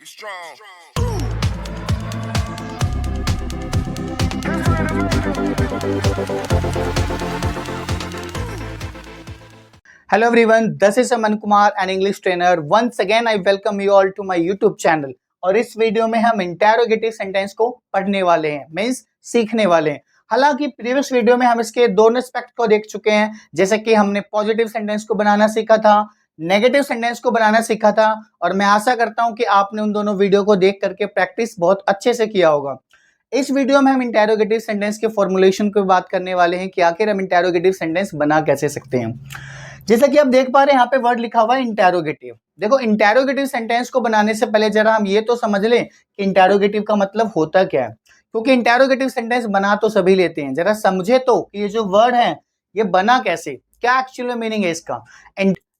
strong. Hello everyone, this is Aman Kumar, an English trainer. Once again, I welcome you all to my YouTube channel. और इस video में हम interrogative sentence को पढ़ने वाले हैं, मीन्स सीखने वाले हैं। हालांकि प्रीवियस वीडियो में हम इसके दोनों एस्पेक्ट को देख चुके हैं, जैसे कि हमने पॉजिटिव सेंटेंस को बनाना सीखा था, नेगेटिव सेंटेंस को बनाना सीखा था, और मैं आशा करता हूं कि आपने उन दोनों वीडियो को देख करके प्रैक्टिस बहुत अच्छे से किया होगा। इस वीडियो में हम इंटेरोगेटिव सेंटेंस के फॉर्मुलेशन की बात करने वाले हैं कि आखिर हम इंटेरोगेटिव सेंटेंस बना कैसे सकते हैं। जैसा कि आप देख पा रहे हैं यहाँ पे वर्ड लिखा हुआ है इंटेरोगेटिव। देखो, इंटेरोगेटिव सेंटेंस को बनाने से पहले जरा हम ये तो समझ लें कि इंटेरोगेटिव का मतलब होता क्या है, क्योंकि इंटेरोगेटिव सेंटेंस बना तो सभी लेते हैं। जरा समझे तो कि ये जो वर्ड है ये बना कैसे, क्या एक्चुअल मीनिंग है इसका।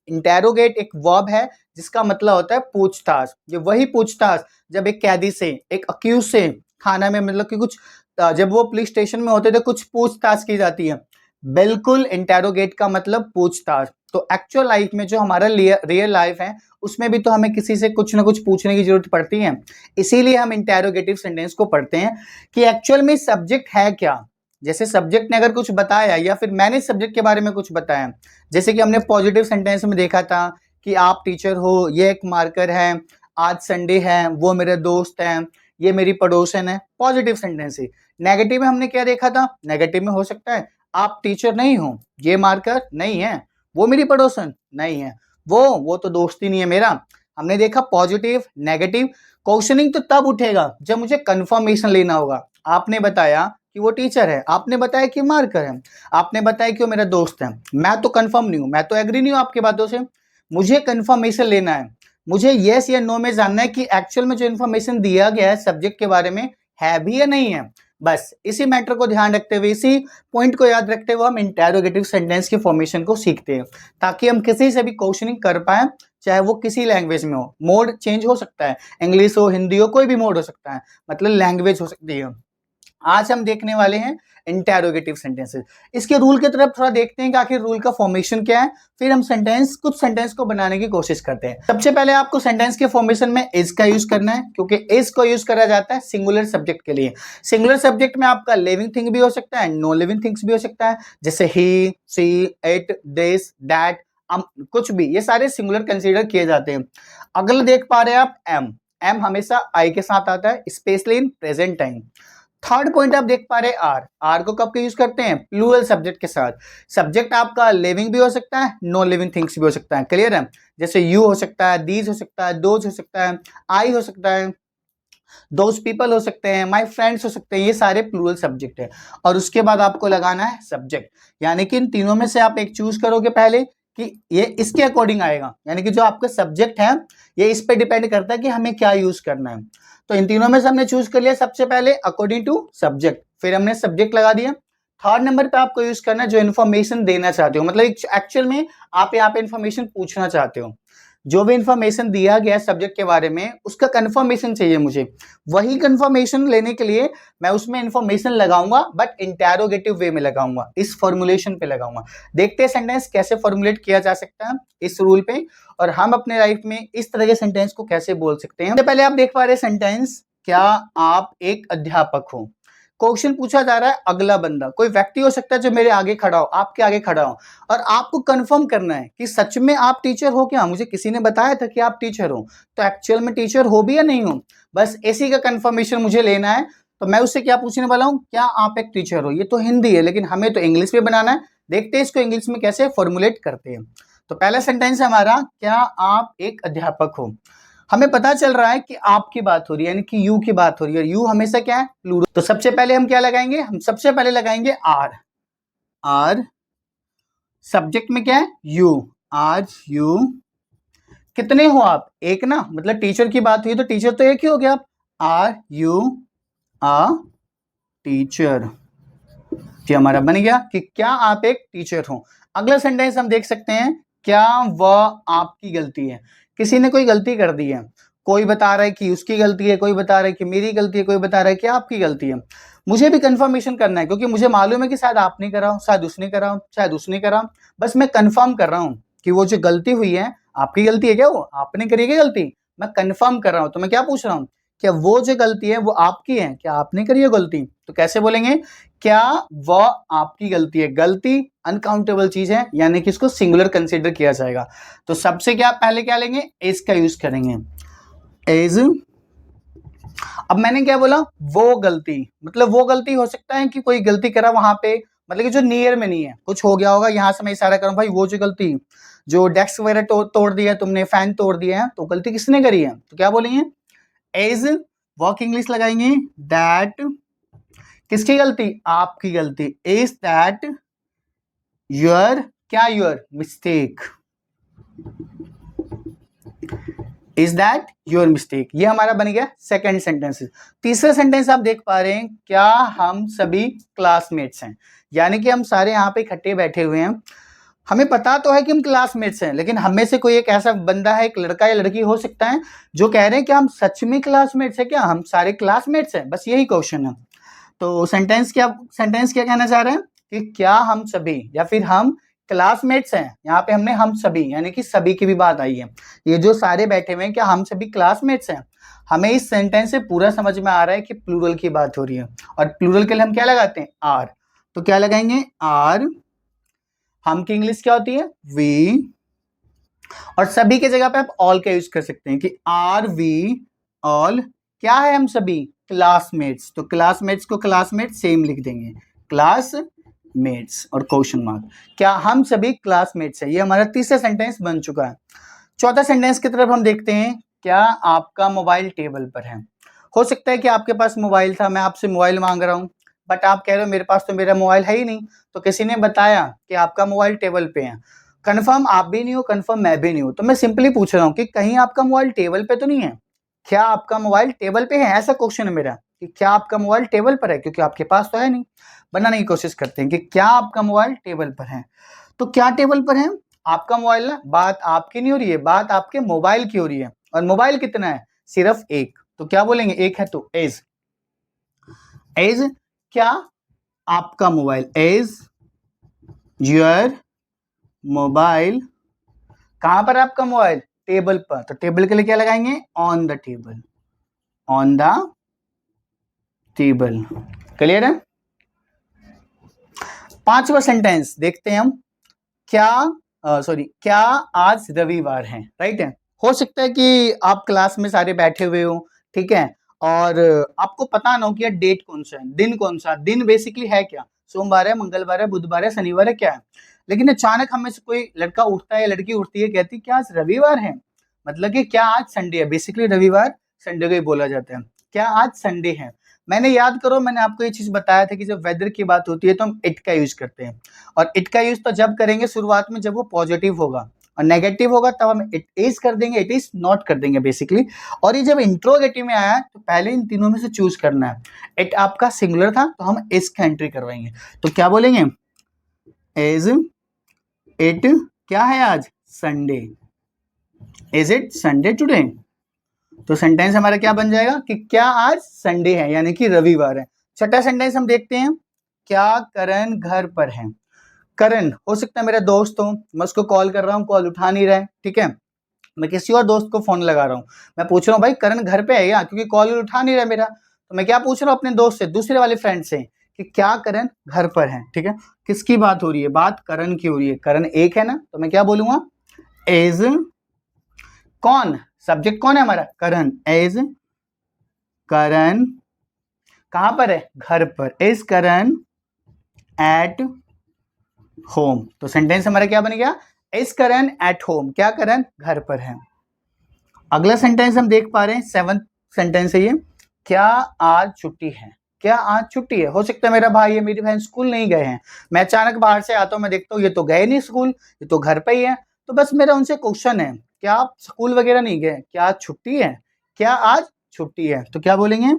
इंटेरोगेट एक वर्ब है जिसका मतलब होता है पूछताछ। ये वही पूछताछ जब एक कैदी से, एक अक्यूज से थाना में, मतलब कि कुछ जब वो पुलिस स्टेशन में होते थे कुछ पूछताछ की जाती है, बिल्कुल इंटेरोगेट का मतलब पूछताछ। तो एक्चुअल लाइफ में जो हमारा रियल लाइफ है उसमें भी तो हमें किसी से कुछ ना कुछ पूछने की जरूरत पड़ती है, इसीलिए हम इंटेरोगेटिव सेंटेंस को पढ़ते हैं कि एक्चुअल में सब्जेक्ट है क्या। जैसे सब्जेक्ट ने अगर कुछ बताया या फिर मैंने सब्जेक्ट के बारे में कुछ बताया, जैसे कि हमने पॉजिटिव सेंटेंस में देखा था कि आप टीचर हो, ये एक मार्कर है, आज संडे है, वो मेरे दोस्त हैं, ये मेरी पड़ोसन है, पॉजिटिव सेंटेंस है। नेगेटिव में हमने क्या देखा था, नेगेटिव में हो सकता है आप टीचर नहीं हो, ये मार्कर नहीं है, वो मेरी पड़ोसन नहीं है, वो तो दोस्त ही नहीं है मेरा। हमने देखा पॉजिटिव नेगेटिव। क्वेश्चनिंग तो तब उठेगा जब मुझे कंफर्मेशन लेना होगा। आपने बताया कि वो टीचर है, आपने बताया कि मार्कर है, आपने बताया कि वो मेरा दोस्त है, मैं तो कंफर्म नहीं हूं, मैं तो एग्री नहीं हूं आपकी बातों से, मुझे कंफर्मेशन लेना है, मुझे यस या नो में जानना है कि एक्चुअल में जो इन्फॉर्मेशन दिया गया है सब्जेक्ट के बारे में है भी या नहीं है। बस इसी मैटर को ध्यान रखते हुए, इसी पॉइंट को याद रखते हुए हम इंटेरोगेटिव सेंटेंस की फॉर्मेशन को सीखते हैं, ताकि हम किसी से भी क्वेश्चनिंग कर पाए, चाहे वो किसी लैंग्वेज में हो। मोड चेंज हो सकता है, इंग्लिश हो, हिंदी हो, कोई भी मोड हो सकता है, मतलब लैंग्वेज हो सकती है। आज हम देखने वाले हैं इंटेरोगेटिव सेंटेंसेस। इसके रूल की तरफ थोड़ा देखते हैं कि आखिर रूल का फॉर्मेशन क्या है, फिर हम कुछ सेंटेंस को बनाने की कोशिश करते हैं। सबसे पहले आपको सेंटेंस के फॉर्मेशन में इज का यूज करना है, क्योंकि इज को यूज करा जाता है सिंगुलर सब्जेक्ट के लिए। सिंगुलर सब्जेक्ट में आपका लिविंग थिंग भी हो सकता है, नॉन लिविंग थिंग्स भी हो सकता है, जैसे ही, सी, इट, दिस, दैट, कुछ भी, ये सारे सिंगुलर कंसीडर किए जाते हैं। अगला देख पा रहे हैं आप एम। एम हमेशा आई के साथ आता है, specially in present time. Third point आप देख पा रहे हैं आर। आर को कब यूज करते हैं, प्लूरल सब्जेक्ट के साथ। सब्जेक्ट आपका लिविंग भी हो सकता है, नॉन लिविंग थिंग्स भी हो सकता है, क्लियर है। जैसे यू हो सकता है, दीज हो सकता है, दोज हो सकता है, आई हो सकता है, दोज पीपल हो सकते हैं, माई फ्रेंड्स हो सकते हैं, ये सारे प्लूरल सब्जेक्ट है। और उसके बाद आपको लगाना है सब्जेक्ट, यानी कि इन तीनों में से आप एक चूज करोगे पहले कि ये इसके अकॉर्डिंग आएगा, यानी कि जो आपका सब्जेक्ट है ये इस पे डिपेंड करता है कि हमें क्या यूज करना है। तो इन तीनों में से हमने चूज कर लिया सबसे पहले अकॉर्डिंग टू सब्जेक्ट, फिर हमने सब्जेक्ट लगा दिया। थर्ड नंबर पे आपको यूज करना है जो इन्फॉर्मेशन देना चाहते हो, मतलब एक्चुअल में आप यहाँ पे इन्फॉर्मेशन पूछना चाहते हो। जो भी इंफॉर्मेशन दिया गया सब्जेक्ट के बारे में उसका कंफर्मेशन चाहिए मुझे, वही कंफर्मेशन लेने के लिए मैं उसमें इंफॉर्मेशन लगाऊंगा, बट इंटेरोगेटिव वे में लगाऊंगा, इस फॉर्मुलेशन पे लगाऊंगा। देखते हैं सेंटेंस कैसे फॉर्मुलेट किया जा सकता है इस रूल पे, और हम अपने लाइफ में इस तरह के सेंटेंस को कैसे बोल सकते हैं। सबसे पहले आप देख पा रहे सेंटेंस, क्या आप एक अध्यापक हो। क्वेश्चन पूछा जा रहा है, अगला बंदा कोई व्यक्ति हो सकता है जो मेरे आगे खड़ा हो, आपके आगे खड़ा हो, और आपको कंफर्म करना है कि सच में आप टीचर हो क्या, मुझे किसी ने बताया था कि आप टीचर हो, तो एक्चुअल में टीचर हो भी या नहीं हो, बस इसी का कंफर्मेशन मुझे लेना है। तो मैं उससे क्या पूछने वाला हूं, क्या आप एक टीचर हो। ये तो हिंदी है लेकिन हमें तो इंग्लिश में बनाना है, देखते हैं इसको इंग्लिश में कैसे फॉर्मुलेट करते हैं। तो पहला सेंटेंस है हमारा, क्या आप एक अध्यापक हो। हमें पता चल रहा है कि आपकी बात हो रही है, यानी कि यू की बात हो रही है, यू हमेशा क्या है, प्लूरल। तो सबसे पहले हम क्या लगाएंगे, हम सबसे पहले लगाएंगे आर। आर सब्जेक्ट में क्या है, यू, आज यू। कितने हो आप, एक ना, मतलब टीचर की बात हुई तो टीचर तो एक ही हो गया आप। आर यू आ टीचर, ये हमारा बन गया कि क्या आप एक टीचर हो। अगला सेंटेंस हम देख सकते हैं, क्या वह आपकी गलती है। किसी ने कोई गलती कर दी है, कोई बता रहा है कि उसकी गलती है, कोई बता रहा है कि मेरी गलती है, कोई बता रहा है कि आपकी गलती है। मुझे भी कंफर्मेशन करना है, क्योंकि मुझे मालूम है कि शायद आपने करा हो, शायद उसने करा हो, शायद उसने करा हो। बस मैं कंफर्म कर रहा हूं कि वो जो गलती हुई है आपकी गलती है क्या, वो आपने करी क्या गलती, मैं कंफर्म कर रहा हूं, तो मैं क्या पूछ रहा हूं, क्या वो जो गलती है वो आपकी है, क्या आपने करी है गलती? तो कैसे बोलेंगे, क्या वह आपकी गलती है? गलती अनकाउंटेबल चीज है, यानी कि इसको सिंगुलर कंसीडर किया जाएगा। तो सबसे क्या पहले क्या लेंगे, इज का यूज करेंगे, इज। अब मैंने क्या बोला, वो गलती, मतलब वो गलती हो सकता है कि कोई गलती करा वहां पे, मतलब कि जो नियर में नहीं है, कुछ हो गया होगा, यहां से मैं इशारा करूं भाई वो जो गलती, जो डेस्क वगैरह तोड़ दिया तुमने, फैन तोड़ दिया है, तो गलती किसने करी है? तो क्या बोलेंगे, एज। वर्क इंग्लिश लगाएंगे, दैट। किसकी गलती? आपकी गलती। इज दैट योर, क्या your mistake, is that your mistake. ये हमारा बन गया सेकंड सेंटेंस। तीसरा सेंटेंस आप देख पा रहे हैं, क्या हम सभी क्लासमेट्स हैं, यानी कि हम सारे यहाँ पे इकट्ठे बैठे हुए हैं, हमें पता तो है कि हम क्लासमेट्स हैं, लेकिन हमें से कोई एक ऐसा बंदा है, एक लड़का या लड़की हो सकता है, जो कह रहे हैं कि हम सच में क्लासमेट्स हैं, क्या हम सारे क्लासमेट्स हैं, बस यही क्वेश्चन है। तो सेंटेंस क्या कहना चाह रहे हैं कि क्या हम सभी या फिर हम क्लासमेट्स हैं। यहाँ पे हमने हम सभी यानी कि सभी की भी बात आई है, ये जो सारे बैठे हुए हैं क्या हम सभी क्लासमेट्स हैं। हमें इस सेंटेंस से पूरा समझ में आ रहा है कि प्लूरल की बात हो रही है, और प्लूरल के लिए हम क्या लगाते हैं, आर। तो क्या लगाएंगे, आर। हम की इंग्लिश क्या होती है, वी, और सभी के जगह पे आप ऑल का यूज कर सकते हैं कि आर वी ऑल। क्या है हम सभी, क्लासमेट्स, तो क्लासमेट्स को क्लासमेट सेम लिख देंगे, क्लासमेट्स और क्वेश्चन मार्क। क्या हम सभी क्लासमेट्स हैं, ये हमारा तीसरा सेंटेंस बन चुका है। चौथा सेंटेंस की तरफ हम देखते हैं, क्या आपका मोबाइल टेबल पर है। हो सकता है कि आपके पास मोबाइल था, मैं आपसे मोबाइल मांग रहा हूं, बट आप कह रहे हो मेरे पास तो मेरा मोबाइल है ही नहीं, तो किसी ने बताया कि आपका मोबाइल टेबल पे है। कंफर्म आप भी नहीं हो, कंफर्म मैं भी नहीं हूं, तो मैं सिंपली पूछ रहा हूं कि कहीं आपका मोबाइल टेबल पे तो नहीं है, क्या आपका मोबाइल टेबल पे है, ऐसा क्वेश्चन है मेरा कि क्या आपका मोबाइल टेबल पर है, क्योंकि आपके पास तो है नहीं। बनाने की कोशिश करते हैं कि क्या आपका मोबाइल टेबल पर है। तो क्या टेबल पर है आपका मोबाइल ना, बात आपकी नहीं हो रही है, बात आपके मोबाइल की हो रही है, और मोबाइल कितना है, सिर्फ एक, तो क्या बोलेंगे, एक है, तो एज। एज क्या आपका मोबाइल, एज योर मोबाइल। कहां पर आपका मोबाइल, टेबल पर, तो टेबल के लिए क्या लगाएंगे, on the table, on the table. Clear है। पांचवा सेंटेंस देखते हैं हम, क्या आज रविवार है, राइट है। हो सकता है कि आप क्लास में सारे बैठे हुए हो, ठीक है, और आपको पता ना हो कि डेट कौन सा है, दिन कौन सा, दिन बेसिकली है क्या, सोमवार है, मंगलवार है, बुधवार है, शनिवार है, क्या है। लेकिन अचानक हमें से कोई लड़का उठता है या लड़की उठती है, कहती क्या आज रविवार है, मतलब कि क्या आज संडे है। बेसिकली रविवार संडे को ही बोला जाता है, क्या आज संडे है। मैंने याद करो, मैंने आपको ये चीज बताया था कि जब वेदर की बात होती है तो हम इट का यूज करते हैं, और इट का यूज तो जब करेंगे शुरुआत में जब वो पॉजिटिव होगा, और नेगेटिव होगा तब हम इट इज कर देंगे, इट इज नॉट कर देंगे बेसिकली। और ये जब इंट्रोगेटिव में आया तो पहले इन तीनों में से चूज करना है। इट आपका सिंगुलर था तो हम इज का एंट्री करवाएंगे, तो क्या बोलेंगे, इज इट, क्या है आज, Sunday, is it Sunday today. तो सेंटेंस हमारा क्या बन जाएगा कि क्या आज संडे है, यानी कि रविवार है। छठा सेंटेंस हम देखते हैं, क्या करण घर पर है। करण हो सकता है मेरा दोस्त हो, मैं उसको कॉल कर रहा हूँ, कॉल उठा नहीं रहा है, ठीक है, मैं किसी और दोस्त को फोन लगा रहा हूँ, मैं पूछ रहा हूँ भाई करण घर पे है क्या, क्योंकि कॉल उठा नहीं रहा मेरा, तो मैं क्या पूछ रहा हूँ अपने दोस्त से, दूसरे वाले फ्रेंड से, कि क्या करण घर पर है, ठीक है। किसकी बात हो रही है, बात करण की हो रही है, करण एक है ना, तो मैं क्या बोलूंगा, एज। कौन, सब्जेक्ट कौन है हमारा, करण, एज करण कहां पर है, घर पर, इज करण एट होम। तो सेंटेंस हमारा क्या बन गया, इज करण एट होम, क्या करण घर पर है। अगला सेंटेंस हम देख पा रहे हैं, सेवंथ सेंटेंस है ये, क्या आज छुट्टी है। क्या आज छुट्टी है, हो सकता है मेरा भाई या मेरी बहन स्कूल नहीं गए हैं, मैं अचानक बाहर से आता हूं, मैं देखता हूँ ये तो गए नहीं स्कूल, ये तो घर पे ही है, तो बस मेरा उनसे क्वेश्चन है, क्या आप स्कूल वगैरह नहीं गए, क्या आज छुट्टी है, क्या आज छुट्टी है। तो क्या बोलेंगे,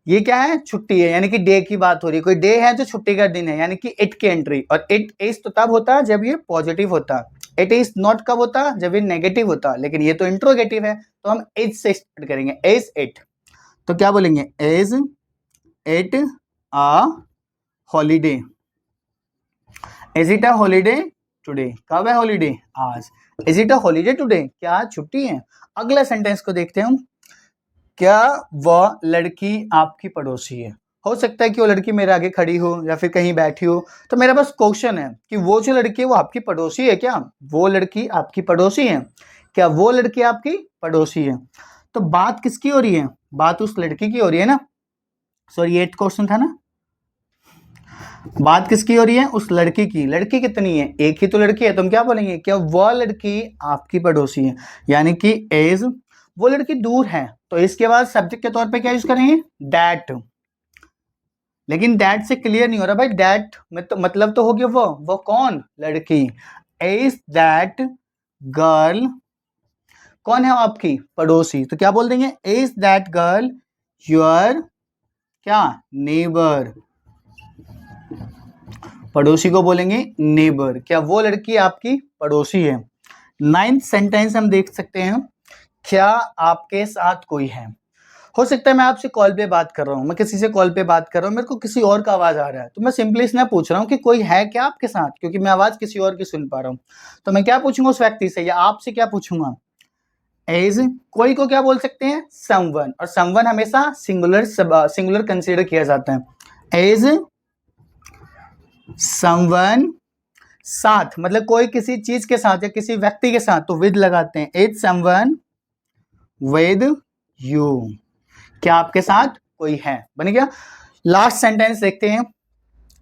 ये क्या है, छुट्टी है, यानी कि डे की बात हो रही है, कोई डे है जो छुट्टी का दिन है, यानी कि इट की एंट्री। और इट इज तो तब होता है जब ये पॉजिटिव होता, इट इज नॉट कब होता, जब ये नेगेटिव होता, लेकिन ये तो इंट्रोगेटिव है, तो हम इज से स्टार्ट करेंगे, इज इट। तो क्या बोलेंगे, is it a holiday, is it a holiday today, कब है हॉलीडे, आज। Is it a holiday today, क्या आज छुट्टी है, अगला सेंटेंस को देखते हैं हम। क्या वह लड़की आपकी पड़ोसी है? हो सकता है कि वो लड़की मेरे आगे खड़ी हो या फिर कहीं बैठी हो, तो मेरा बस क्वेश्चन है कि वो जो लड़की है वो आपकी पड़ोसी है क्या? वो लड़की आपकी पड़ोसी है क्या? वो लड़की आपकी पड़ोसी है। तो बात किसकी हो रही है? बात उस लड़की की हो रही है ना। सॉरी, ये क्वेश्चन था ना। बात किसकी हो रही है? उस लड़की की। लड़की कितनी है? एक ही तो लड़की है। तो हम क्या बोलेंगे? क्या वह लड़की आपकी पड़ोसी है, यानी कि एज। वो लड़की दूर है, तो इसके बाद सब्जेक्ट के तौर पे क्या यूज करेंगे? दैट। लेकिन दैट से क्लियर नहीं हो रहा भाई। दैट में तो मतलब तो हो गया वो कौन? लड़की। इज दैट गर्ल कौन है? आपकी पड़ोसी। तो क्या बोल देंगे? इज दैट गर्ल योर क्या? नेबर। पड़ोसी को बोलेंगे नेबर। क्या वो लड़की आपकी पड़ोसी है? 9th सेंटेंस हम देख सकते हैं। क्या आपके साथ कोई है? हो सकता है मैं आपसे कॉल पे बात कर रहा हूँ, मैं किसी से कॉल पे बात कर रहा हूँ, मेरे को किसी और का आवाज आ रहा है, तो मैं सिंपली इसलिए पूछ रहा हूँ कि कोई है क्या आपके साथ, क्योंकि मैं आवाज किसी और की सुन पा रहा हूँ। तो मैं क्या पूछूंगा उस व्यक्ति से, या आपसे क्या पूछूंगा? एज। कोई को क्या बोल सकते हैं? समवन। और समवन हमेशा सिंगुलर कंसीडर किया जाता है। एज समवन, साथ मतलब कोई किसी चीज के साथ या किसी व्यक्ति के साथ, तो विद लगाते हैं। As someone with you. क्या आपके साथ कोई है? बन गया। लास्ट सेंटेंस देखते हैं।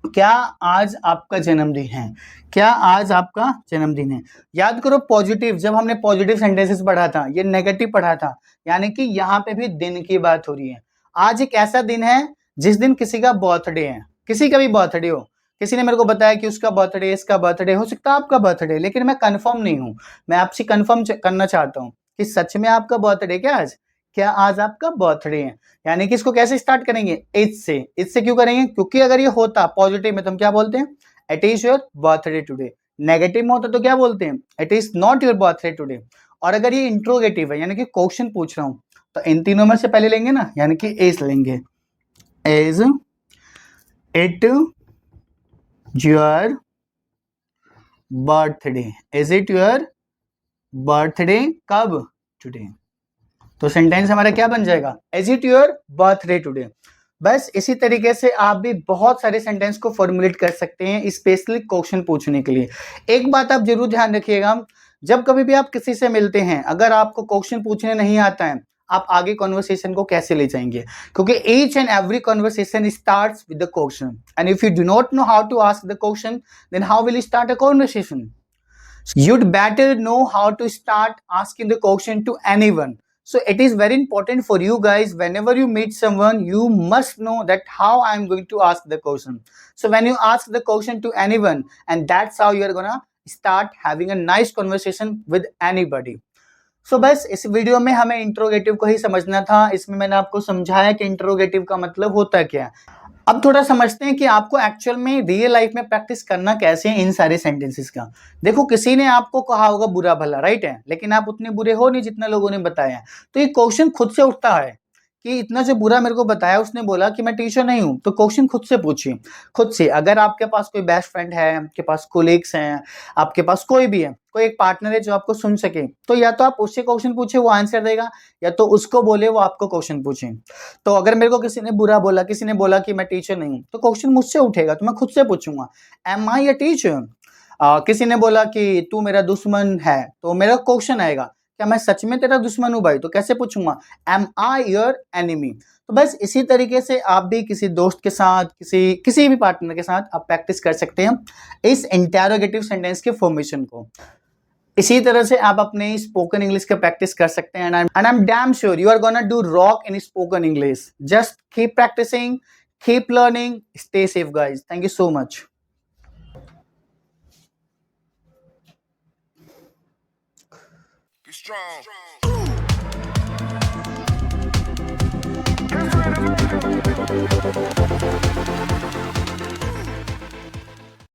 क्या आज आपका जन्मदिन है? क्या आज आपका जन्मदिन है? याद करो पॉजिटिव, जब हमने पॉजिटिव सेंटेंसेस पढ़ा था, ये नेगेटिव पढ़ा था, यानी कि यहाँ पे भी दिन की बात हो रही है। आज एक ऐसा दिन है जिस दिन किसी का बर्थडे है, किसी का भी बर्थडे हो। किसी ने मेरे को बताया कि उसका बर्थडे, इसका बर्थडे, हो सकता है आपका बर्थडे, लेकिन मैं कंफर्म नहीं हूं। मैं आपसे कंफर्म करना चाहता हूं कि सच में आपका बर्थडे क्या आज? क्या आज आपका बर्थडे है? यानी कि इसको कैसे स्टार्ट करेंगे? इज से। इज से क्यों करेंगे? क्योंकि अगर ये होता पॉजिटिव में तो हम क्या बोलते हैं? It is your birthday today. Negative में होता तो क्या बोलते हैं? It is not your birthday today. और अगर ये इंट्रोगेटिव है, यानी कि क्वेश्चन पूछ रहा हूं, तो इन तीनों में से पहले लेंगे ना, यानी कि इज लेंगे। Is it your birthday? Is it your birthday? कब? टुडे। तो सेंटेंस हमारा क्या बन जाएगा? Is it your birthday today. बस इसी तरीके से आप भी बहुत सारे सेंटेंस को फॉर्मुलेट कर सकते हैं स्पेशली क्वेश्चन पूछने के लिए। एक बात आप जरूर ध्यान रखिएगा, जब कभी भी आप किसी से मिलते हैं, अगर आपको क्वेश्चन पूछने नहीं आता है, आप आगे कॉन्वर्सेशन को कैसे ले जाएंगे? क्योंकि each and every conversation starts with the question, and if you do not know how to ask the question, then how will you start a conversation? You'd better know how to start asking the question to anyone. So it is very important for you guys, whenever you meet someone, you must know that how I'm going to ask the question. So when you ask the question to anyone, and that's how you're gonna start having a nice conversation with anybody. So बस इस video में हमें interrogative को ही समझना था। इसमें मैंने आपको समझाया कि इंट्रोगेटिव का मतलब होता क्या है। अब थोड़ा समझते हैं कि आपको एक्चुअल में रियल लाइफ में प्रैक्टिस करना कैसे है इन सारे सेंटेंसेस का। देखो, किसी ने आपको कहा होगा बुरा भला, राइट है, लेकिन आप उतने बुरे हो नहीं जितना लोगों ने बताया। तो ये क्वेश्चन खुद से उठता है कि इतना जो बुरा मेरे को बताया, उसने बोला कि मैं टीचर नहीं हूं। तो क्वेश्चन खुद से पूछिए, खुद से। अगर आपके पास कोई बेस्ट फ्रेंड है, आपके पास कोलीग्स हैं, आपके पास कोई भी है, कोई एक पार्टनर है जो आपको सुन सके, तो या तो आप उससे क्वेश्चन पूछे, वो आंसर देगा, या तो उसको बोले वो आपको क्वेश्चन पूछे। तो अगर मेरे को किसी ने बुरा बोला, किसी ने बोला कि मैं टीचर नहीं हूं, तो क्वेश्चन मुझसे उठेगा, तो मैं खुद से पूछूंगा, एम आई अ टीचर? किसी ने बोला कि तू मेरा दुश्मन है, तो मेरा क्वेश्चन आएगा, क्या मैं सच में तेरा दुश्मन हूं भाई? तो कैसे पूछूंगा? Am I your enemy? तो बस इसी तरीके से आप भी किसी दोस्त के साथ, किसी भी पार्टनर के साथ आप प्रैक्टिस कर सकते हैं इस इंटरोगेटिव सेंटेंस के फॉर्मेशन को। इसी तरह से आप अपने स्पोकन इंग्लिश का प्रैक्टिस कर सकते हैं, and I am damn sure you are gonna do rock in spoken English. Just keep practicing, keep learning, stay safe guys. Thank you so much. Strong.